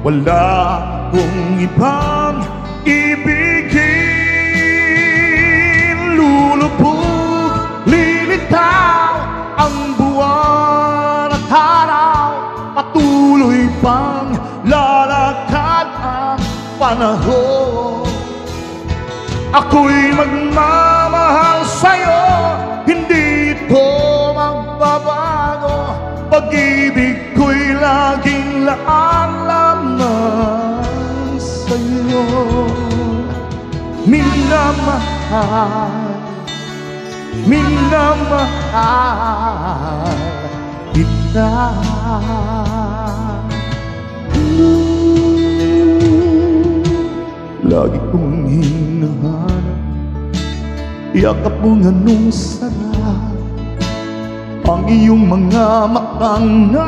Wala kong ibang ibigin. Lulubog, lilitaw ang buwan at araw. Patuloy pang lalakad ang panahon. Ako'y magmamahal sa'yo, hindi ito magbabago. Pag-ibig ko'y laging laan lamang sa'yo. Minamahal, minamahal kita. Lagi kong hinahanap, yakap mo nga nung sarap ang iyong mga matanga.